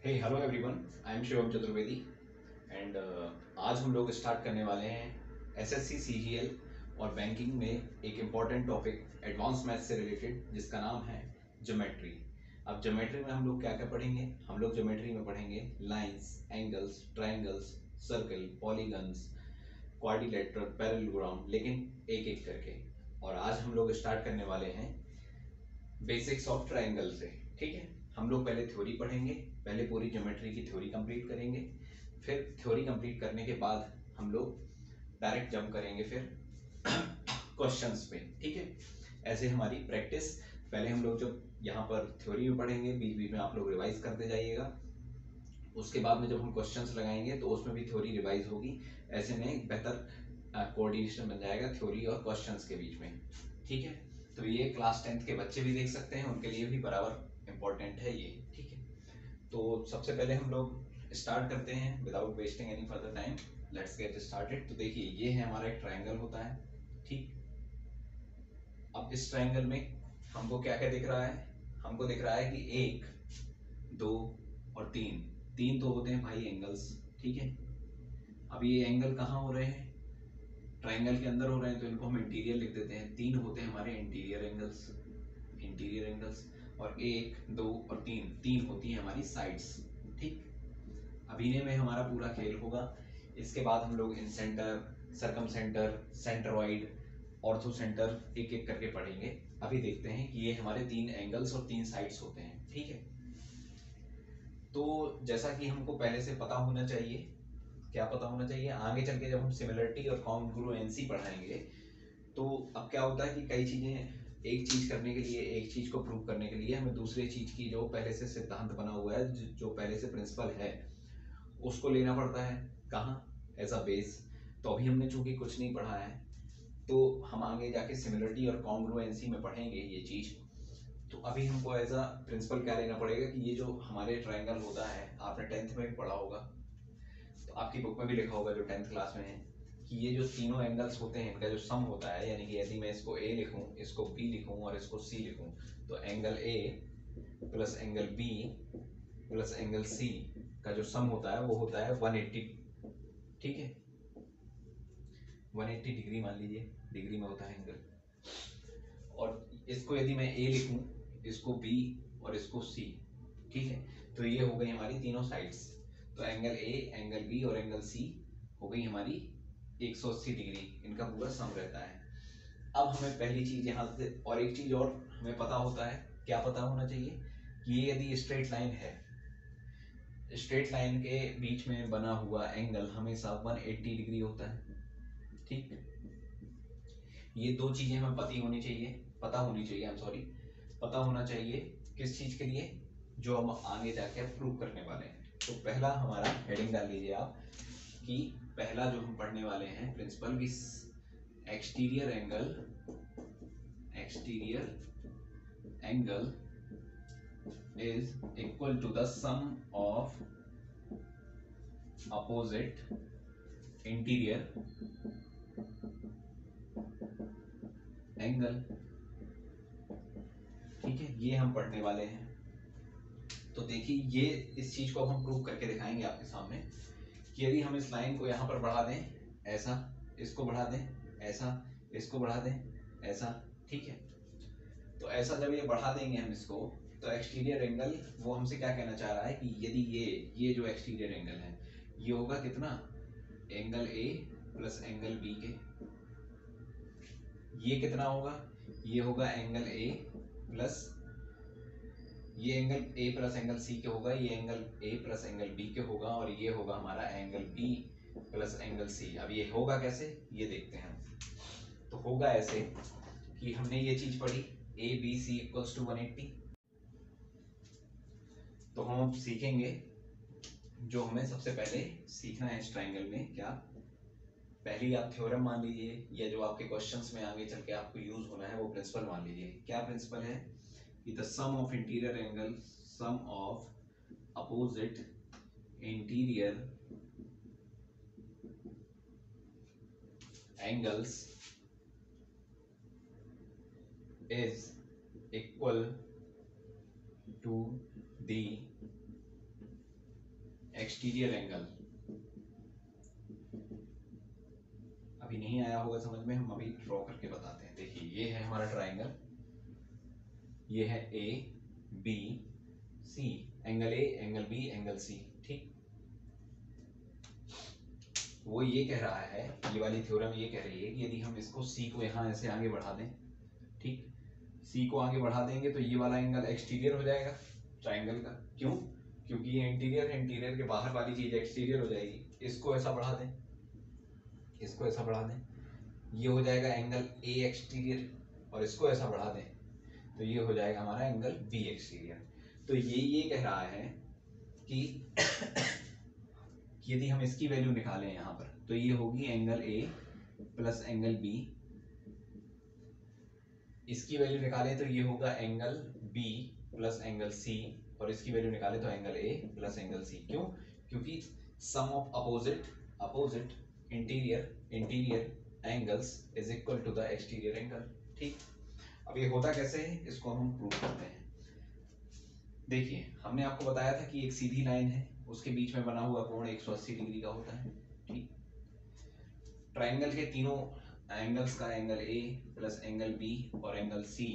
Hey hello everyone, I am Shivam Chaturvedi and आज हम लोग स्टार्ट करने वाले हैं एसएससी सीजीएल और बैंकिंग में एक इम्पॉर्टेंट टॉपिक एडवांस मैथ्स से रिलेटेड जिसका नाम है ज्योमेट्री। अब ज्योमेट्री में हम लोग क्या क्या पढ़ेंगे? हम लोग ज्योमेट्री में पढ़ेंगे lines, angles, triangles, circle, polygons, quadrilateral, parallelogram, लेकिन एक एक करके। और आज हम लोग स्टार्ट करने वाले हैं बेसिक्स ऑफ ट्राइंगल से। ठीक है, हम लोग पहले थ्योरी पढ़ेंगे, पहले पूरी ज्योमेट्री की थ्योरी कंप्लीट करेंगे, फिर थ्योरी कंप्लीट करने के बाद हम लोग डायरेक्ट जंप करेंगे फिर क्वेश्चंस पे। ठीक है, ऐसे हमारी प्रैक्टिस। पहले हम लोग जब यहाँ पर थ्योरी में पढ़ेंगे, बीच बीच में आप लोग रिवाइज करते जाइएगा। उसके बाद में जब हम क्वेश्चंस लगाएंगे तो उसमें भी थ्योरी रिवाइज होगी। ऐसे में एक बेहतर कोऑर्डिनेशन बन जाएगा थ्योरी और क्वेश्चंस के बीच में। ठीक है, तो ये क्लास 10th के बच्चे भी देख सकते हैं, उनके लिए भी बराबर इंपॉर्टेंट है ये। ठीक है, तो सबसे पहले हम लोग स्टार्ट करते हैं without wasting any further time. Let's get started. तो देखिए, ये है हमारा एक ट्राइंगल होता है। ठीक, अब इस ट्राइंगल में हमको क्या क्या दिख रहा है? हमको दिख रहा है कि एक, दो और तीन, तीन तो होते हैं भाई एंगल्स। ठीक है, अब ये एंगल कहाँ हो रहे हैं? ट्राइंगल के अंदर हो रहे हैं, तो इनको हम इंटीरियर लिख देते हैं। तीन होते हैं हमारे इंटीरियर एंगल्स, इंटीरियर एंगल्स। और एक, दो और तीन, तीन होती है हमारी साइड्स। ठीक, अब इन्हें में हमारा पूरा खेल होगा। इसके बाद हम लोग incentre, circumcentre, centroid, orthocentre एक एक करके पढ़ेंगे। अभी देखते हैं कि ये हमारे तीन एंगल्स और तीन साइड्स होते हैं। ठीक है, तो जैसा कि हमको पहले से पता होना चाहिए, क्या पता होना चाहिए, आगे चल के जब हम सिमिलरिटी और कॉन्ग्रुएंसी पढ़ाएंगे तो अब क्या होता है कि कई चीजें, एक चीज करने के लिए, एक चीज को प्रूव करने के लिए हमें दूसरे चीज की जो पहले से सिद्धांत बना हुआ है, जो पहले से प्रिंसिपल है, उसको लेना पड़ता है। कहाँ? As a base. तो अभी हमने चूंकि कुछ नहीं पढ़ा है, तो हम आगे जाके सिमिलरिटी और कॉन्ग्रुएंसी में पढ़ेंगे ये चीज। तो अभी हमको एज अ प्रिंसिपल क्या लेना पड़ेगा कि ये जो हमारे ट्राइंगल होता है, आपने 10th में भी पढ़ा होगा, तो आपकी बुक में भी लिखा होगा जो 10th क्लास में है, कि ये जो तीनों एंगल्स होते हैं इनका जो सम होता है, यानी कि यदि मैं इसको ए लिखूं, इसको बी लिखूं और इसको सी लिखूं, तो angle A plus angle B plus angle C का जो सम होता है वो होता है 180। ठीक है, 180 डिग्री मान लीजिए, डिग्री में होता है एंगल। और इसको यदि मैं ए लिखूं, इसको बी और इसको सी, ठीक है, तो ये हो गई हमारी तीनों साइड्स। तो एंगल ए, एंगल बी और एंगल सी हो गई हमारी 180 डिग्री, इनका पूरा सम रहता है। अब हमें पहली चीज यहाँ से, और एक चीज और हमें पता होता है, क्या पता होना चाहिए कि ये यदि स्ट्रेट लाइन है, स्ट्रेट लाइन के बीच में बना हुआ एंगल हमेशा 180 डिग्री होता है। ठीक, ये दो चीजें हमें पता होनी चाहिए, आई एम सॉरी, पता होना चाहिए। किस चीज के लिए? जो हम आगे जाके प्रूव करने वाले हैं। तो पहला हमारा हेडिंग डाल लीजिए आप, कि पहला जो हम पढ़ने वाले हैं प्रिंसिपल की, exterior angle, exterior angle is equal to the sum of opposite interior angle। ठीक है, ये हम पढ़ने वाले हैं। तो देखिए, ये इस चीज को अब हम प्रूव करके दिखाएंगे आपके सामने, कि यदि हम इस लाइन को यहाँ पर बढ़ा दें ऐसा, इसको बढ़ा दें ऐसा, इसको बढ़ा दें ऐसा, ठीक है, तो ऐसा जब ये बढ़ा देंगे हम इसको, तो एक्सटीरियर एंगल वो हमसे क्या कहना चाह रहा है कि यदि ये जो एक्सटीरियर एंगल है ये होगा कितना? Angle A plus angle B के, ये कितना होगा? ये होगा एंगल ए प्लस, ये angle A plus angle C के होगा, ये angle A plus angle B के होगा, और ये होगा हमारा angle B plus angle C. अब ये होगा कैसे, ये देखते हैं हम। तो होगा ऐसे कि हमने ये चीज पढ़ी, A B C equals to 180। तो हम अब सीखेंगे, जो हमें सबसे पहले सीखना है इस ट्राइंगल में, क्या? पहली आप थ्योरम मान लीजिए, या जो आपके क्वेश्चंस में आगे चल के आपको यूज होना है वो प्रिंसिपल मान लीजिए। क्या प्रिंसिपल है? कि the sum of interior angle, sum of opposite interior angles is equal to the exterior angle. अभी नहीं आया होगा समझ में, हम अभी ड्रॉ करके बताते हैं। देखिए ये है हमारा ट्राइंगल, ये है A B C, angle A angle B angle C, ठीक। वो ये कह रहा है, ये वाली थ्योरम ये कह रही है कि यदि हम इसको सी को यहाँ ऐसे आगे बढ़ा दें, ठीक, सी को आगे बढ़ा देंगे तो ये वाला एंगल एक्सटीरियर हो जाएगा ट्राइंगल का। क्यों? क्योंकि ये इंटीरियर है, इंटीरियर के बाहर वाली चीज एक्सटीरियर हो जाएगी। इसको ऐसा बढ़ा दें, इसको ऐसा बढ़ा दें, ये हो जाएगा एंगल ए एक्सटीरियर, और इसको ऐसा बढ़ा दें तो ये हो जाएगा हमारा एंगल बी एक्सटीरियर। तो ये कह रहा है कि यदि हम इसकी वैल्यू निकालें यहाँ पर तो ये होगी angle A plus angle B, इसकी वैल्यू निकालें तो ये होगा angle B plus angle C, और इसकी वैल्यू निकालें तो angle A plus angle C. क्यों? क्योंकि sum of opposite interior angles is equal to the exterior angle, ठीक। अब ये होता कैसे है, इसको हम प्रूव करते हैं। देखिए हमने आपको बताया था कि एक सीधी लाइन है, उसके बीच में बना हुआ कोण 180 डिग्री का होता है, ठीक। ट्राइंगल के तीनों एंगल्स का, angle A plus angle B और एंगल सी,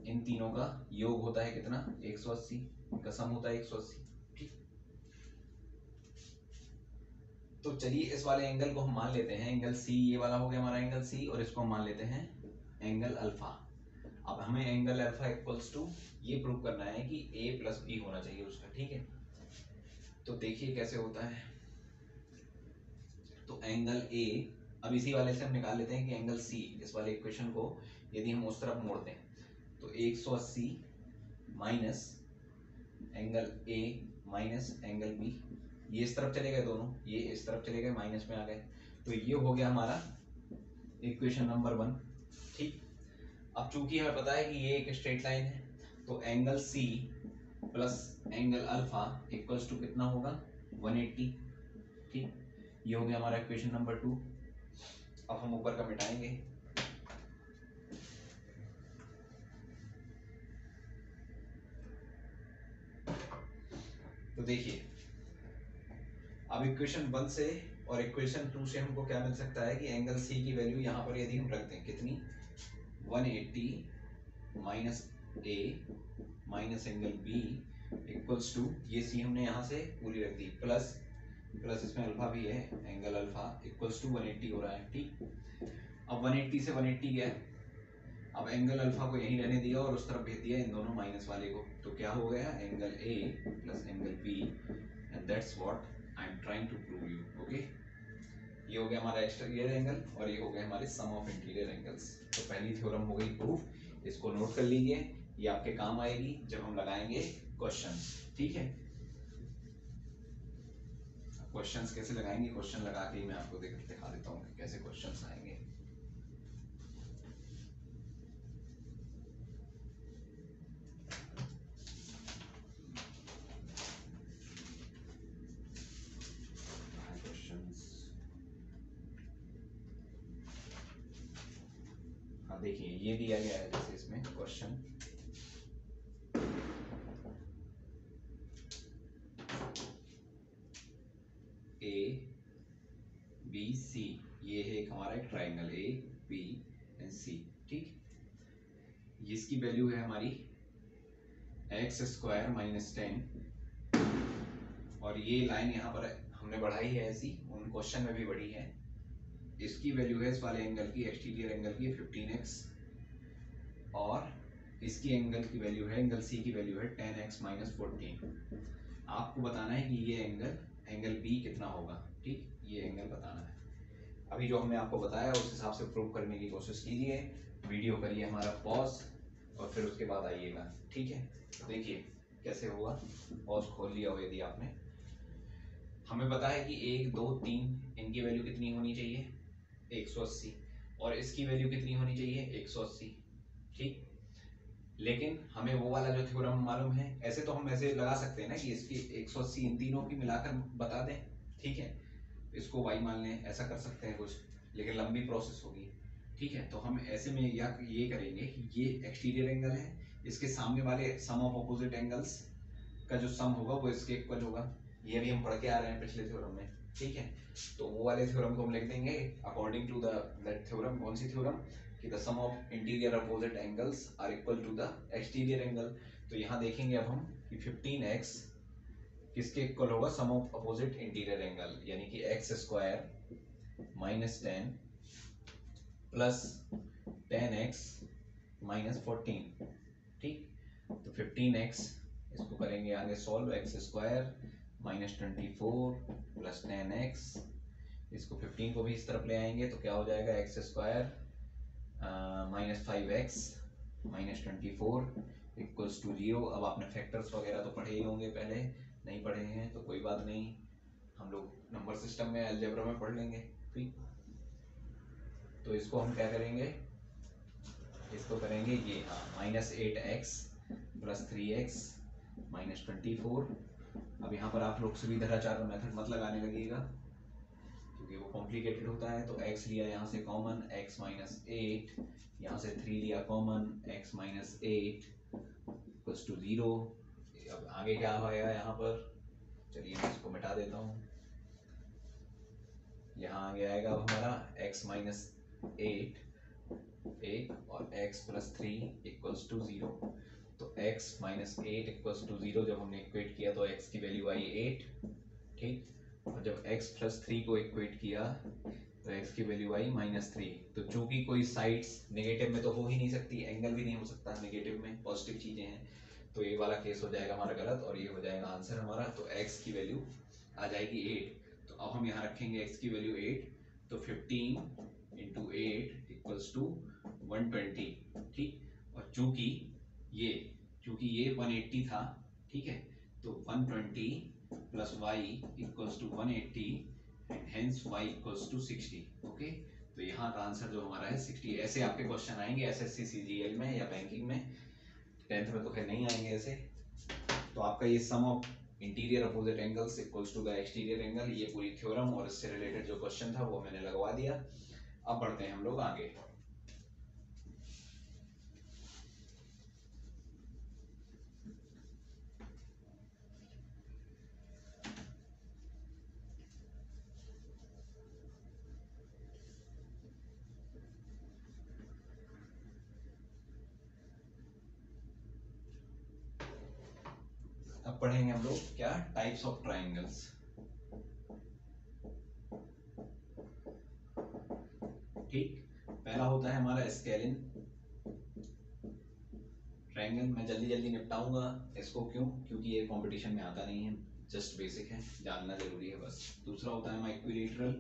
इन तीनों का योग होता है कितना? 180, इनका सम होता है 180, ठीक। तो चलिए इस वाले एंगल को हम मान लेते हैं एंगल सी, ये वाला हो गया हमारा एंगल सी, और इसको हम मान लेते हैं एंगल अल्फा। अब हमें एंगल अल्फा इक्वल्स टू ये प्रूव करना है कि ए प्लस बी होना चाहिए उसका, ठीक है। तो देखिए कैसे होता है। तो एंगल ए, अब इसी वाले से हम निकाल लेते हैं कि एंगल सी, इस वाले इक्वेशन को यदि हम उस तरफ मोड़ते हैं तो 180 minus angle A minus angle B, ये इस तरफ चले गए दोनों, ये इस तरफ चले गए, माइनस में आ गए, तो ये हो गया हमारा इक्वेशन नंबर 1, ठीक। अब चूंकि हमें पता है कि ये एक स्ट्रेट लाइन है तो angle C plus angle alpha equals to कितना होगा? 180, ठीक। ये हो गया हमारा इक्वेशन नंबर 2। अब हम ऊपर का मिटाएंगे, तो देखिए अब इक्वेशन 1 से और इक्वेशन 2 से हमको क्या मिल सकता है कि एंगल सी की वैल्यू यहाँ पर यदि हम रख दें कितनी, 180 minus A minus angle B equals to, ये सी हमने यहाँ से पूरी रख दी, प्लस इसमें अल्फा भी है, एंगल अल्फा इक्वल्स टू 180 हो रहा है, ठीक। अब 180 से 180 गया, अब एंगल अल्फा को यहीं रहने दिया और उस तरफ भेज दिया इन दोनों माइनस वाले को, तो क्या हो गया? Angle A plus angle B, and that's what I am trying to prove you, okay. ये हो गया हमारा एक्सटीरियर एंगल और ये हो गया हमारे सम ऑफ इंटीरियर एंगल्स। तो पहली थ्योरम हो गई प्रूफ, इसको नोट कर लीजिए, ये आपके काम आएगी जब हम लगाएंगे क्वेश्चंस, ठीक है। क्वेश्चंस कैसे लगाएंगे, क्वेश्चन लगा के मैं आपको दिखा देता हूँ कि कैसे क्वेश्चंस आएंगे। हाँ देखिए ये दिया गया है, जैसे इसमें क्वेश्चन ए बी सी, ये है एक हमारा एक ट्राइंगल ए बी एंड सी, ठीक। इसकी वैल्यू है हमारी एक्स स्क्वायर माइनस 10, और ये लाइन यहाँ पर हमने बढ़ाई है ऐसी, उन क्वेश्चन में भी बढ़ी है। इसकी वैल्यू है इस वाले एंगल की, एक्सटीरियर एंगल की 15x, और इसकी एंगल की वैल्यू है, एंगल सी की वैल्यू है 10x माइनस 14। आपको बताना है कि ये एंगल बी कितना होगा, ठीक, ये एंगल बताना है। अभी जो हमने आपको बताया उस हिसाब से प्रूव करने की कोशिश कीजिए, वीडियो करिए हमारा पॉज और फिर उसके बाद आइएगा, ठीक है। तो देखिए कैसे होगा, पॉज खोल लिया हो यदि आपने। हमें पता है कि 1 2 3 इनकी वैल्यू कितनी होनी चाहिए? 180, और इसकी वैल्यू कितनी होनी चाहिए? 180, ठीक। लेकिन हमें वो वाला जो थ्योरम मालूम है, ऐसे तो हम ऐसे लगा सकते हैं ना कि इसकी 180 इन तीनों की मिलाकर बता दें, ठीक है, इसको y मान लें, ऐसा कर सकते हैं कुछ, लेकिन लंबी प्रोसेस होगी, ठीक है। तो हम ऐसे में या ये करेंगे कि ये एक्सटीरियर एंगल है, इसके सामने वाले सम ऑफ अपोजिट एंगल्स का जो सम होगा वो इसके इक्वल होगा, ये भी हम पढ़ के आ रहे हैं पिछले थ्योरम में, ठीक है। तो वो वाले थ्योरम को हम लिख देंगे according to the that theorem. कौन सी थ्योरम? कि the sum of interior opposite angles are equal to the exterior angle. तो यहाँ देखेंगे अब हम कि 15x किसके इक्वल होगा? सम ऑफ अपोजिट इंटीरियर एंगल, यानी कि x square minus 10 plus 10x minus 14, ठीक। तो 15x इसको करेंगे आगे solve, x square minus 24 plus 10x, इसको 15 को भी इस तरफ ले आएंगे तो क्या हो जाएगा? X square minus 5x minus 24 equals to 0। अब आपने फैक्टर्स वगैरह तो पढ़े ही होंगे, पहले नहीं पढ़े हैं तो कोई बात नहीं, हम लोग नंबर सिस्टम में अलजेब्रा में पढ़ लेंगे, ठीक। तो इसको हम क्या करेंगे? इसको करेंगे ये, हाँ, minus 8x plus 3x minus 24। अब यहाँ पर आप लोग सुविधाचार का मेथड मत लगाने लगेगा क्योंकि वो कॉम्प्लिकेटेड होता है। तो x लिया यहाँ से कॉमन, x माइनस 8, यहाँ से 3 लिया common, x minus 8 equals to 0। अब आगे क्या होगा यहाँ पर? चलिए मैं इसको मिटा देता हूँ। यहाँ आगे आएगा हमारा x माइनस 8 1 और x प्लस 3 इक्वल्स टू 0। तो x माइनस 8 इक्वल्स टू 0 जब हमने इक्वेट किया तो x की वैल्यू आई 8, ठीक। और जब x प्लस 3 को इक्वेट किया तो x की वैल्यू आई माइनस 3। तो चूंकि कोई साइड्स नेगेटिव में तो हो ही नहीं सकती, एंगल भी नहीं हो सकता नेगेटिव में, पॉजिटिव चीजें हैं, तो ये वाला केस हो जाएगा हमारा गलत और ये हो जाएगा आंसर हमारा। तो x की वैल्यू आ जाएगी 8। तो अब हम यहाँ रखेंगे x की वैल्यू 8, तो 15 इंटू 8 इक्वल्स टू 120, ठीक। और चूंकि ये 180 था, ठीक है, तो 120 plus Y equals to 180 and hence Y equals to 60, okay. तो यहाँ का आंसर जो हमारा है 60। ऐसे आपके क्वेश्चन आएंगे एसएससी सीजीएल में या बैंकिंग में, 10th में तो खैर नहीं आएंगे ऐसे। तो आपका ये sum of interior opposite angles equals to the exterior angle, ये पूरी थ्योरम और इससे रिलेटेड जो क्वेश्चन था वो मैंने लगवा दिया। अब बढ़ते हैं हम लोग आगे। अब पढ़ेंगे हम लोग क्या? टाइप्स ऑफ ट्राइंगल्स, ठीक। पहला होता है हमारा स्केलिन ट्रायंगल। मैं जल्दी जल्दी निपटाऊंगा इसको, क्यों? क्योंकि ये कंपटीशन में आता नहीं है, जस्ट बेसिक है, जानना जरूरी है बस। दूसरा होता है हमारा इक्विलेटरल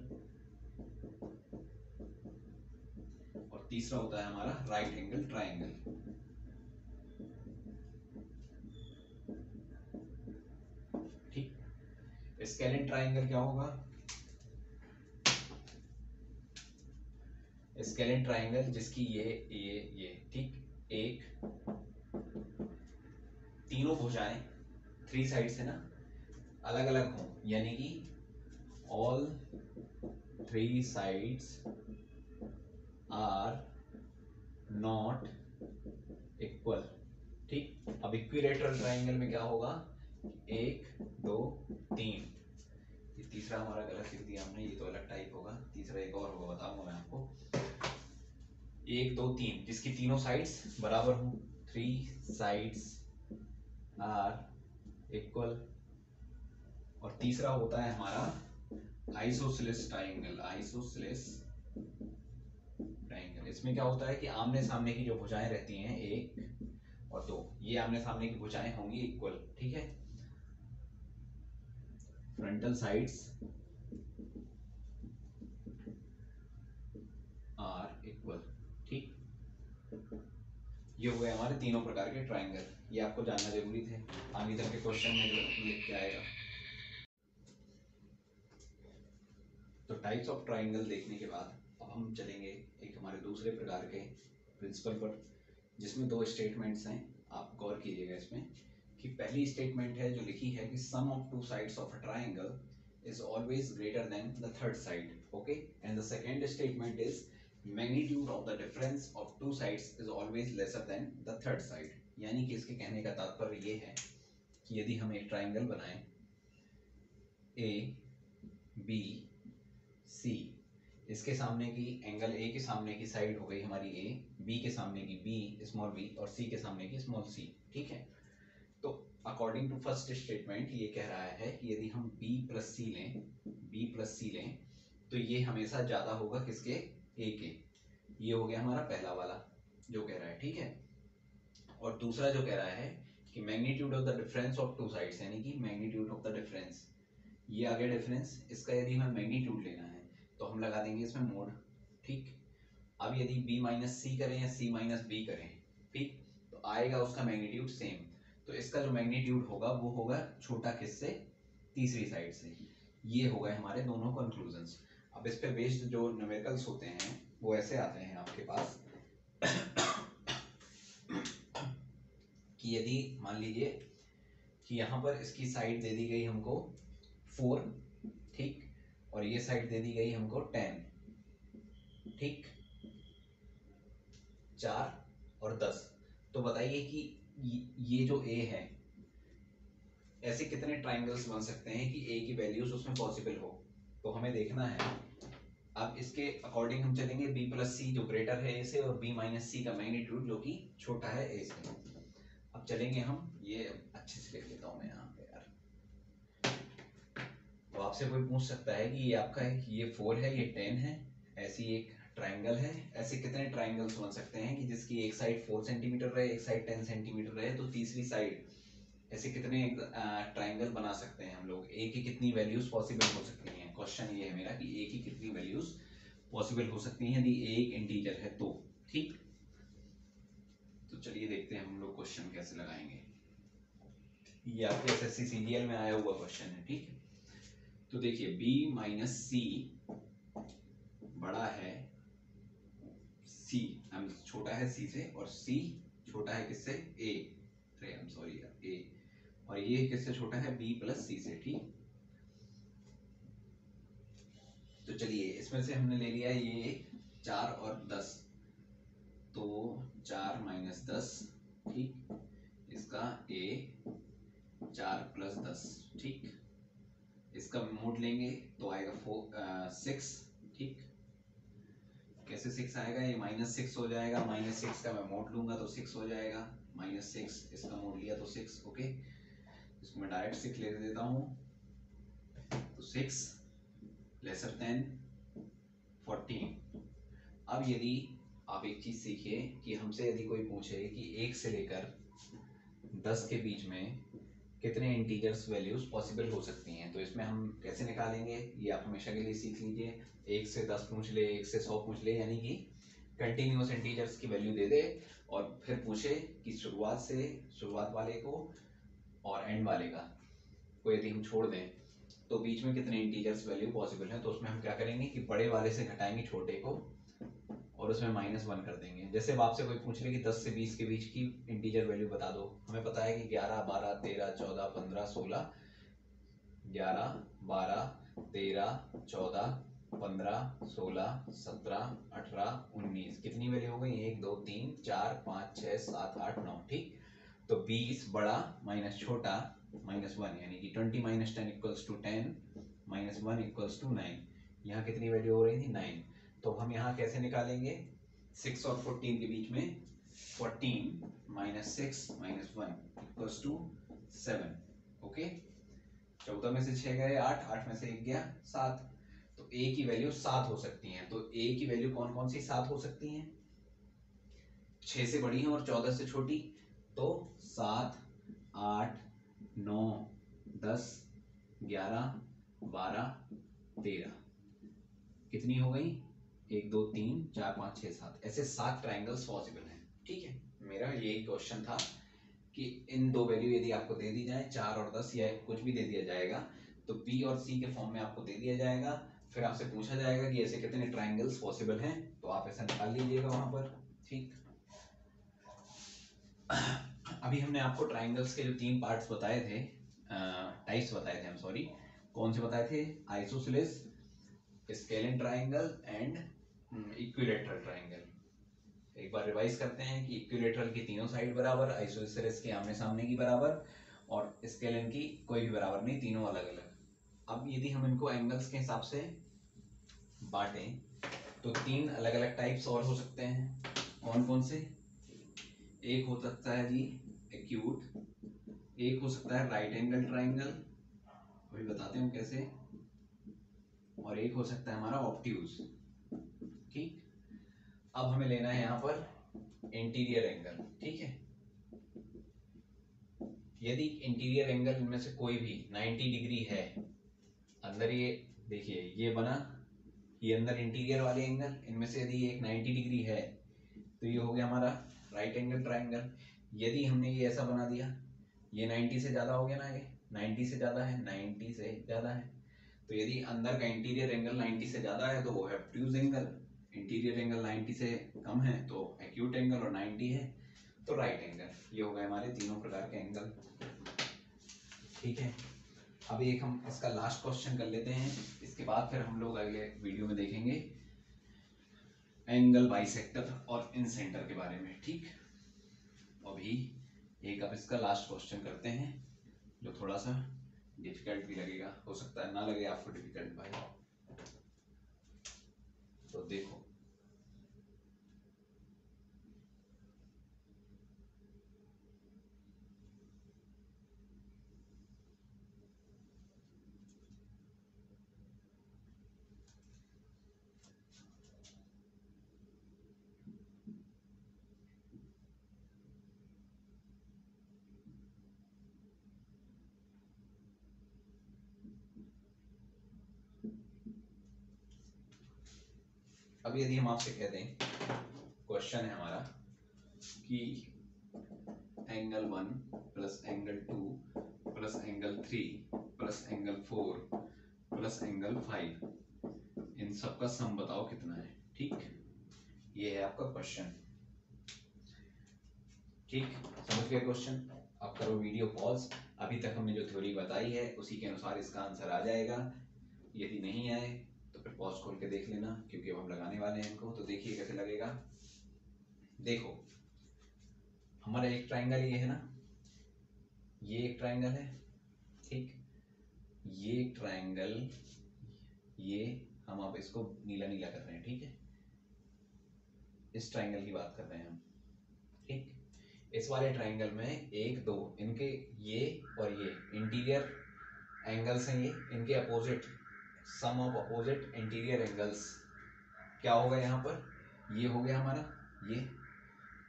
और तीसरा होता है हमारा राइट एंगल ट्रायंगल, ठीक। स्केलिन ट्रायंगल क्या होगा? स्केलिन ट्रायंगल जिसकी ये ठीक, एक तीनों भुजाएं 3 साइड से ना अलग अलग हों, यानी कि all 3 sides are not equal, ठीक। अब इक्विलेटरल ट्रायंगल में क्या होगा? 1 2 3। ये तीसरा हमारा गलत लिख दिया हमने, ये तो अलग टाइप होगा, तीसरा एक और होगा, बताऊंगा मैं आपको। 1 2 3 जिसकी तीनों साइड्स बराबर हों, 3 sides आर इक्वल। और तीसरा होता है हमारा आइसोसेलेस ट्रायंगल, आइसोसेलेस ट्रायंगल। इसमें क्या होता है कि आमने सामने की जो भुजाएं रहती हैं 1 और 2, ये आमने सामने की भुजाएं होंगी इक्वल, ठीक है। फ्रंटल साइड्स आर इक्वल, ठीक। ये हो गए हमारे तीनों प्रकार के ट्रायंगल, ये आपको जानना जरूरी थे, आगे चल के क्वेश्चन में जो लिख के आएगा। तो टाइप्स ऑफ ट्रायंगल देखने के बाद अब हम चलेंगे एक हमारे दूसरे प्रकार के प्रिंसिपल पर, जिसमें 2 स्टेटमेंट्स हैं। आप गौर कीजिएगा इसमें कि पहली स्टेटमेंट है जो लिखी है कि sum of 2 sides of a triangle is always greater than the third side, okay, and the second statement is magnitude of the difference of 2 sides is always lesser than the third side। यानी कि इसके कहने का तात्पर्य ये है कि यदि हम एक ट्रायंगल बनाएं ए बी सी, इसके सामने की एंगल ए के सामने की साइड हो गई हमारी ए, बी के सामने की बी स्मॉल बी और सी के सामने की स्मॉल सी। ठीक है, तो अकॉर्डिंग टू फर्स्ट स्टेटमेंट ये कह रहा है कि यदि हम b प्लस सी लें तो ये हमेशा ज्यादा होगा किसके, a के। ये हो गया हमारा पहला वाला जो कह रहा है। ठीक है, और दूसरा जो कह रहा है कि magnitude of the difference of two sides, यानी कि मैग्नीट्यूड ऑफ द डिफरेंस, ये आ गया डिफरेंस, इसका यदि हमें मैग्नीट्यूड लेना है तो हम लगा देंगे इसमें मोड। ठीक, अब यदि b माइनस सी करें या c माइनस बी करें, ठीक, तो आएगा उसका मैग्नीट्यूड सेम। तो इसका जो मैग्नीट्यूड होगा वो होगा छोटा किससे, तीसरी साइड से। ये हो गए हमारे दोनों कंक्लूजन्स। अब इस पे बेस्ड जो न्यूमेरिकल्स होते हैं वो ऐसे आते हैं आपके पास कि यदि मान लीजिए कि यहाँ पर इसकी साइड दे दी गई हमको 4, ठीक, और ये साइड दे दी गई हमको 10, ठीक, 4 और 10। तो बताइए कि ये जो a है, ऐसे कितने ट्राइंगल्स बन सकते हैं कि a की वैल्यूज उसमें पॉसिबल हो। तो हमें देखना है, अब इसके अकॉर्डिंग हम चलेंगे b प्लस सी जो ग्रेटर है a से, और b माइनस सी का मैग्नीट्यूड जो कि छोटा है a से। अब चलेंगे हम, ये अच्छे से लिख लेता हूँ मैं यहाँ पे यार। तो आपसे कोई पूछ सकता है कि ये आपका है, ये 4 है, ये 10 है, ऐसी एक ट्राइंगल है, ऐसे कितने ट्राइंगल्स बन सकते हैं कि जिसकी एक साइड 4 सेंटीमीटर रहे, एक साइड 10 सेंटीमीटर रहे, तो तीसरी साइड, ऐसे कितने ट्राइंगल बना सकते हैं हम लोग, ए की कितनी वैल्यूज पॉसिबल हो सकती हैं। क्वेश्चन ये है मेरा कि ए की कितनी वैल्यूज पॉसिबल हो सकती हैं यदि ए एक इंटीजर है तो। ठीक, तो चलिए देखते हैं हम लोग क्वेश्चन कैसे लगाएंगे। ये आपके एसएससी सीजीएल में आया हुआ क्वेश्चन है। ठीक है, तो देखिए b माइनस सी बड़ा है c, छोटा है c से, और c छोटा है किससे, a, अरे आई एम सॉरी a, और ये किससे छोटा है, b प्लस सी से। ठीक, तो चलिए इसमें से हमने ले लिया ये 4 और 10, तो 4 माइनस 10, ठीक, इसका a 4 प्लस 10, ठीक, इसका मोड लेंगे तो आएगा 6, ठीक, कैसे 6 आएगा, ये -6 हो जाएगा, -6 का मैं मोड लूंगा तो 6 हो जाएगा, -6, इसका मोड लिया तो 6। ओके, इसको मैं डायरेक्ट 6 ले देता हूँ, तो 6 लेसर देन 14। अब यदि आप एक चीज सीखिए कि हमसे यदि कोई पूछे कि 1 से लेकर 10 के बीच में कितने इंटीजर्स वैल्यूज पॉसिबल हो सकती हैं, तो इसमें हम कैसे निकालेंगे, ये आप हमेशा के लिए सीख लीजिए। 1 से 10 पूछ ले, 1 से 100 पूछ ले, यानी कि कंटिन्यूअस इंटीजर्स की वैल्यू दे दे, और फिर पूछे कि शुरुआत वाले को और एंड वाले को यदि हम छोड़ दें तो बीच में कितने इंटीजर्स वैल्यू पॉसिबल है। तो उसमें हम क्या करेंगे कि बड़े वाले से घटाएंगे छोटे को और उसमें -1 कर देंगे। जैसे अब आपसे कोई पूछ ले कि 10 से 20 के बीच की इंटीजर वैल्यू बता दो, हमें पता है कि 11, 12, 13, 14, 15, 16, 11, 12, 13, 14, 15, 16, 17, 18, 19, कितनी वैल्यू हो गई, 1, 2, 3, 4, 5, 6, 7, 8, 9। ठीक, तो 20 बड़ा माइनस छोटा -1, यानी कि 20 minus 10 equals to 10, -1 equals to 9। यहाँ कितनी वैल्यू हो रही थी, 9। तो हम यहाँ कैसे निकालेंगे, 6 और 14 के बीच में 14 minus 6 minus 1 equals to 7। Okay, 14 में से 6 गए 8, 8 में से 1 गया 7, तो a की वैल्यू 7 हो सकती है। तो a की वैल्यू कौन कौन सी 7 हो सकती हैं, 6 से बड़ी है और 14 से छोटी, तो 7, 8, 9, 10, 11, 12, 13, कितनी हो गई, 1, 2, 3, 4, 5, 6, 7, ऐसे 7 ट्राइंगल्स पॉसिबल हैं। ठीक है, मेरा यही क्वेश्चन था कि इन दो वैल्यू यदि आपको दे दी जाए, 4 और 10 या कुछ भी दे दिया जाएगा, तो b और c के फॉर्म में आपको दे दिया जाएगा, फिर आपसे पूछा जाएगा कि ऐसे कितने ट्राइंगल्स पॉसिबल हैं, तो आप ऐसा निकाल लीजिएगा वहां पर। ठीक, अभी हमने आपको ट्राइंगल्स के जो 3 पार्ट्स बताए थे, टाइप्स बताए थे, हम सॉरी, कौन से बताए थे, isosceles, scalene triangle and equilateral triangle. एक बार रिवाइज करते हैं कि इक्विलैटरल की तीनों साइड बराबर, आइसोसेलेस के आमने सामने की बराबर, और स्केलिन की कोई भी बराबर नहीं, तीनों अलग अलग। अब यदि हम इनको एंगल्स के हिसाब से बांटें तो 3 अलग अलग टाइप्स और हो सकते हैं। कौन कौन से? एक हो सकता है जी एक्यूट, एक हो सकता है राइट एंगल ट्राइंगल, अभी बताते हैं कैसे, और एक हो सकता है हमारा ऑब्ट्यूज। ठीक, अब हमें लेना है यहाँ पर इंटीरियर एंगल। ठीक है, यदि इंटीरियर एंगल इनमें से कोई भी 90 डिग्री है, अंदर ये देखिए ये बना, ये अंदर इंटीरियर वाले एंगल, इनमें से यदि एक 90 डिग्री है तो ये हो गया हमारा राइट एंगल ट्राइंगल। यदि हमने ये ऐसा बना दिया, ये 90 से ज़्यादा हो गया ना, ये 90 से ज़्यादा है, 90 से ज़्यादा है, तो यदि अंदर का इंटीरियर एंगल 90 से ज़्यादा है तो वो है ऑब्ट्यूज एंगल, इंटीरियर एंगल 90 से कम है तो एक्यूट एंगल, और 90 है तो राइट एंगल। ये हो गए हमारे तीनों प्रकार के एंगल। ठीक है, अभी एक हम इसका लास्ट क्वेश्चन कर लेते हैं, इसके बाद फिर हम लोग अगले वीडियो में देखेंगे एंगल बाइसेक्टर और इनसेंटर के बारे में। ठीक, अभी एक अब इसका लास्ट क्वेश्चन करते हैं जो थोड़ा सा डिफिकल्ट भी लगेगा, हो सकता है ना लगे आपको डिफिकल्ट भाई। तो देखो, अब यदि हम आपसे कह दें, क्वेश्चन है हमारा कि angle 1 plus angle 2 plus angle 3 plus angle 4 plus angle 5, इन सब का सम बताओ कितना है। ठीक, ये है आपका क्वेश्चन। ठीक, समझ गए क्वेश्चन? अब करो वीडियो पॉज, अभी तक हमने जो थ्योरी बताई है उसी के अनुसार इसका आंसर आ जाएगा। यदि नहीं आए तो फिर पॉज खोल के देख लेना, क्योंकि अब हम लगाने वाले हैं इनको। तो देखिए कैसे लगेगा। देखो, हमारा एक ट्राइंगल ये है ना, ये एक ट्राइंगल है। ठीक, ये एक ट्राइंगल, ये हम अब इसको नीला नीला कर रहे हैं। ठीक है, इस ट्राइंगल की बात कर रहे हैं हम। ठीक, इस वाले ट्राइंगल में एक दो इनके ये और ये इंटीरियर एंगल्स हैं, ये इनके opposite, sum of opposite interior angles क्या होगा यहाँ पर, ये हो गया हमारा ये।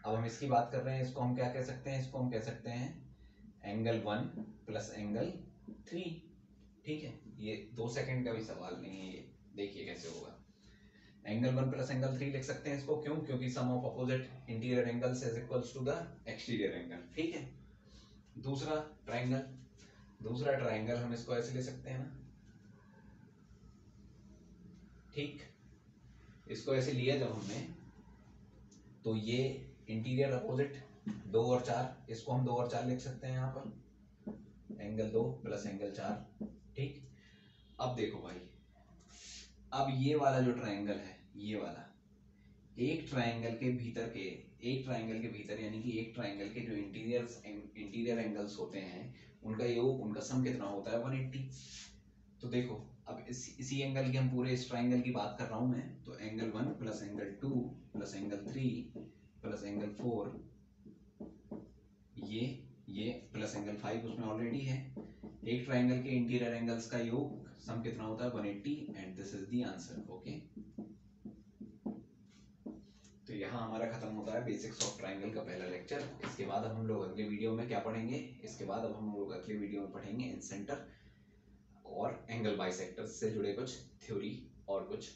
अब हम इसकी बात कर रहे हैं, इसको हम क्या कह सकते हैं, इसको हम कह सकते हैं एंगल 1 प्लस एंगल 3। ठीक है, ये 2 सेकंड का भी सवाल नहीं है, ये देखिए कैसे होगा। एंगल 1 प्लस एंगल 3 लिख सकते हैं इसको, क्यों? क्योंकि sum of opposite interior angles is equals to the exterior angle. ठीक है, दूसरा ट्राइंगल हम इसको ऐसे ले सकते हैं ना। ठीक, इसको ऐसे लिया जब हमने, तो ये इंटीरियर अपोजिट 2 और 4, इसको हम 2 और 4 लिख सकते हैं यहाँ पर, एंगल 2 प्लस एंगल 4। ठीक, अब देखो भाई, अब ये वाला जो ट्राइंगल है, ये वाला एक ट्राइंगल के भीतर यानी कि एक ट्राइंगल के जो इंटीरियर एंगल्स होते हैं उनका योग, उनका सम कितना होता है 180। तो देखो, अब इसी एंगल की हम पूरे इस ट्राइंगल की बात कर रहा हूं मैं, तो angle 1 plus angle 2 plus angle 3 plus angle 4, ये प्लस एंगल 5 उसमें ऑलरेडी है। एक ट्राइंगल के इंटीरियर एंगल्स का योग सम कितना होता है 180, and this is the answer. Okay, तो यहाँ हमारा खत्म होता है बेसिक्स ऑफ ट्राइंगल का पहला लेक्चर। इसके बाद अब हम लोग अगले वीडियो में क्या पढ़ेंगे, इसके बाद अब हम लोग अगले वीडियो में पढ़ेंगे इनसेंटर और एंगल बाइसेक्टर से जुड़े कुछ थ्योरी और कुछ